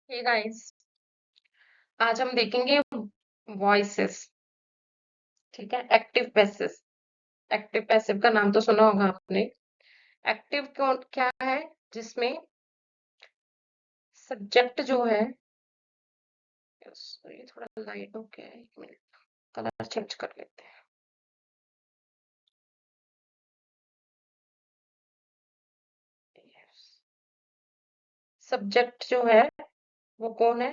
Hey guys, आज हम देखेंगे वॉइसेस। ठीक है, एक्टिव पैसिव। एक्टिव पैसिव का नाम तो सुना होगा आपने। एक्टिव कौन क्या है? जिसमें सब्जेक्ट जो है, ये थोड़ा लाइट हो गया है, 1 मिनट, कलर चेंज कर लेते हैं। सब्जेक्ट जो है वो कौन है?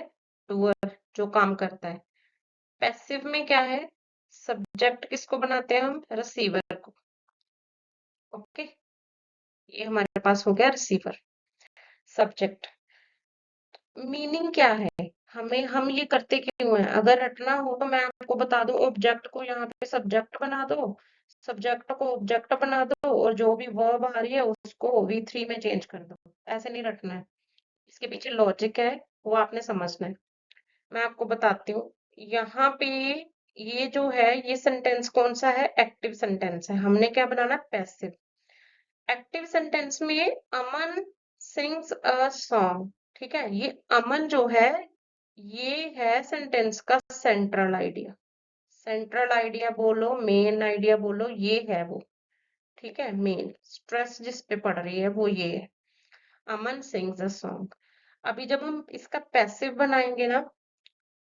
डूअर, जो काम करता है। पैसिव में क्या है? सब्जेक्ट किसको बनाते हैं हम? रिसीवर को। ओके, ये हमारे पास हो गया रिसीवर। सब्जेक्ट मीनिंग क्या है? हम ये करते क्यों है? अगर रटना हो तो मैं आपको बता दूं, ऑब्जेक्ट को यहाँ पे सब्जेक्ट बना दो, सब्जेक्ट को ऑब्जेक्ट बना दो, और जो भी वर्ब आ रही है उसको V3 में चेंज कर दो। ऐसे नहीं रटना है। इसके पीछे लॉजिक है, वो आपने समझना है। मैं आपको बताती हूँ। यहाँ पे ये जो है, ये सेंटेंस कौन सा है? एक्टिव सेंटेंस है। हमने क्या बनाना? पैसिव। एक्टिव सेंटेंस में अमन सिंग्स अ सॉन्ग। ठीक है, ये अमन जो है, ये है सेंटेंस का सेंट्रल आइडिया। सेंट्रल आइडिया बोलो, मेन आइडिया बोलो, ये है वो। ठीक है, मेन स्ट्रेस जिस पे पड़ रही है वो ये है। अमन सिंग्स अ सॉन्ग। अभी जब हम इसका पैसिव बनाएंगे ना,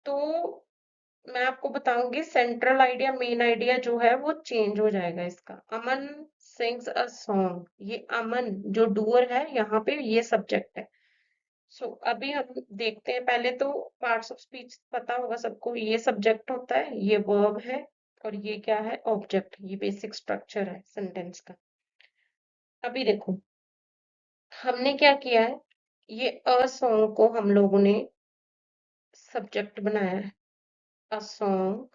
तो मैं आपको बताऊंगी, सेंट्रल आइडिया मेन आइडिया जो है वो चेंज हो जाएगा इसका। अमन सिंग्स अ सॉन्ग, ये अमन जो डूअर है, यहाँ पे ये सब्जेक्ट है। सो अभी हम देखते हैं। पहले तो पार्ट्स ऑफ स्पीच पता होगा सबको। ये सब्जेक्ट होता है, ये वर्ब है, और ये क्या है? ऑब्जेक्ट। ये बेसिक स्ट्रक्चर है सेंटेंस का। अभी देखो, हमने क्या किया है, ये अ सॉन्ग को हम लोगों ने सब्जेक्ट बनाया है। A song.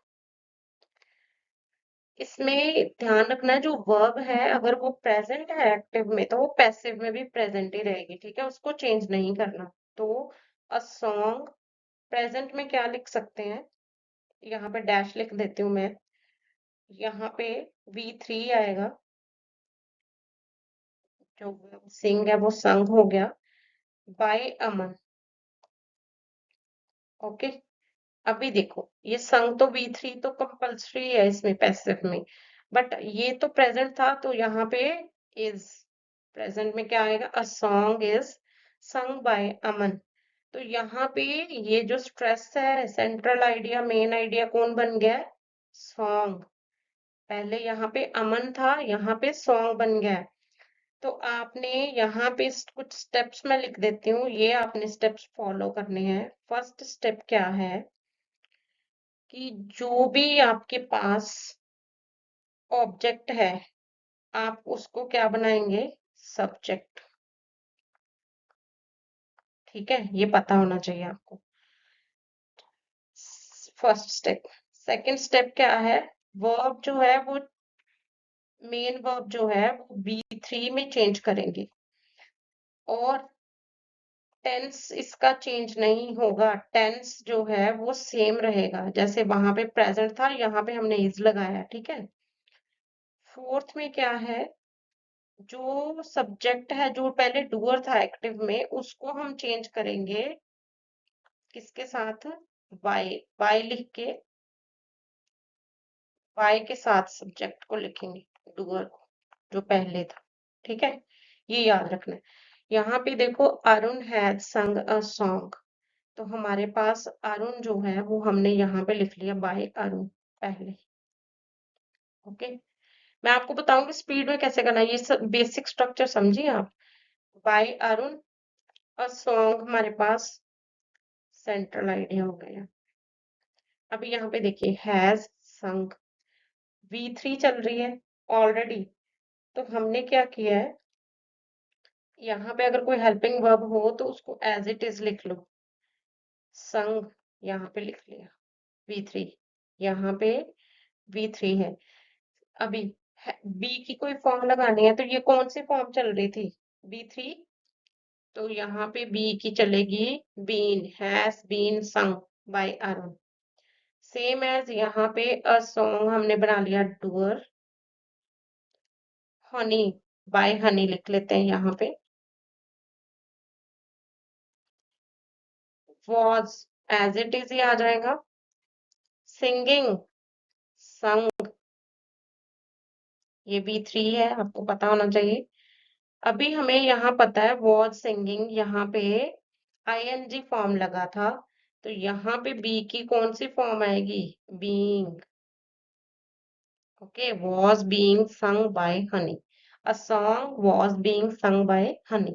इसमें ध्यान रखना है, जो वर्ब है अगर वो प्रेजेंट है एक्टिव में, तो वो पैसिव में भी प्रेजेंट ही रहेगी। ठीक है, उसको चेंज नहीं करना। तो अ सॉन्ग प्रेजेंट में क्या लिख सकते हैं? यहाँ पे डैश लिख देती हूँ मैं। यहाँ पे V3 आएगा। जो सिंग है वो संग हो गया बाय अमन। ओके, अभी देखो, ये संग तो V3 तो कंपल्सरी है इसमें, पैसिव में। बट ये तो प्रेजेंट था, तो यहाँ पे इज। प्रेजेंट में क्या आएगा? A song is sung by Aman. तो यहाँ पे ये जो स्ट्रेस है, सेंट्रल आइडिया मेन आइडिया कौन बन गया है? सॉन्ग। पहले यहाँ पे अमन था, यहाँ पे सॉन्ग बन गया है। तो आपने यहाँ पे कुछ स्टेप्स मैं लिख देती हूँ, ये आपने स्टेप्स फॉलो करने हैं। फर्स्ट स्टेप क्या है कि जो भी आपके पास ऑब्जेक्ट है, आप उसको क्या बनाएंगे? सब्जेक्ट। ठीक है, ये पता होना चाहिए आपको। First step. सेकंड स्टेप क्या है? वर्ब जो है वो, मेन वर्ब जो है वो V3 में चेंज करेंगे, और टेंस इसका चेंज नहीं होगा। टेंस जो है वो सेम रहेगा, जैसे वहां पे प्रेजेंट था, यहाँ पे हमने इज लगाया। ठीक है। फोर्थ में क्या है? जो सब्जेक्ट है, जो पहले डूअर था एक्टिव में, उसको हम चेंज करेंगे किसके साथ? बाय। बाय लिख के, बाय के साथ सब्जेक्ट को लिखेंगे, डूअर को, जो पहले था। ठीक है, ये याद रखना है। यहाँ पे देखो, अरुण हैड संग अ सॉन्ग। तो हमारे पास अरुण जो है वो हमने यहाँ पे लिख लिया बाय अरुण पहले। ओके, मैं आपको बताऊंगी स्पीड में कैसे करना है। ये सब बेसिक स्ट्रक्चर समझिए आप। बाय अरुण, अ सॉन्ग हमारे पास सेंट्रल आइडिया हो गया। अभी यहाँ पे देखिए, हैज संग, V3 चल रही है ऑलरेडी। तो हमने क्या किया है, यहाँ पे अगर कोई हेल्पिंग वर्ब हो तो उसको एज इट इज लिख लो। संग यहाँ पे लिख लिया, V3 यहाँ पे V3 है। अभी बी की कोई फॉर्म लगानी है, तो ये कौन सी फॉर्म चल रही थी? B3। तो यहाँ पे बी की चलेगी, been, has been sung by Arun. Same as यहाँ पे अ सॉन्ग हमने बना लिया डूअर। हनी, बाय हनी लिख लेते हैं यहाँ पे। was एज इट इज ही आ जाएगा। सिंगिंग, संग, ये B3 है, आपको पता होना चाहिए। अभी हमें यहाँ पता है was singing, यहाँ पे ing फॉर्म लगा था, तो यहाँ पे बी की कौन सी फॉर्म आएगी? being। Okay, was being sung by honey, a song was being sung by honey।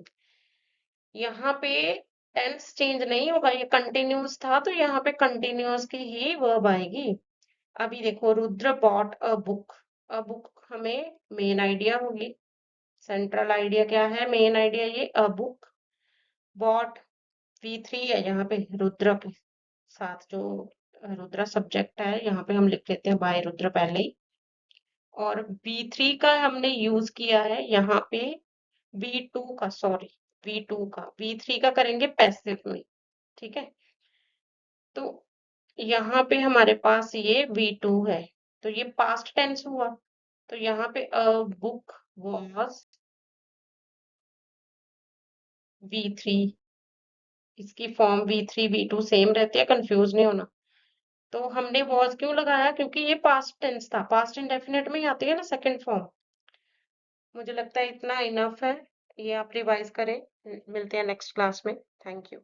यहाँ पे टेंस चेंज नहीं होगा, ये कंटिन्यूस था तो यहाँ पे कंटिन्यूस की ही वर्ब आएगी। अभी देखो, Rudra bought a book. A book हमें मेन आइडिया होगी, सेंट्रल आइडिया क्या है? मेन आइडिया ये अ बुक। बॉट V3 है यहाँ पे, रुद्र के साथ जो रुद्र सब्जेक्ट है, यहाँ पे हम लिख लेते हैं बाय रुद्र पहले ही। और V3 का हमने यूज किया है यहाँ पे V2 का, सॉरी V2 का, V3 का करेंगे पैसिव में, ठीक है। तो यहाँ पे हमारे पास ये V2 है, तो ये पास्ट टेंस हुआ, तो यहाँ पे अ बुक वॉज V3, इसकी फॉर्म V3 V2 सेम रहती है, कंफ्यूज नहीं होना। तो हमने वॉज क्यों लगाया? क्योंकि ये पास्ट टेंस था, पास्ट इंडेफिनिट में ही आती है ना सेकंड फॉर्म। मुझे लगता है इतना इनफ है, ये आप रिवाइज करें। मिलते हैं नेक्स्ट क्लास में। Thank you.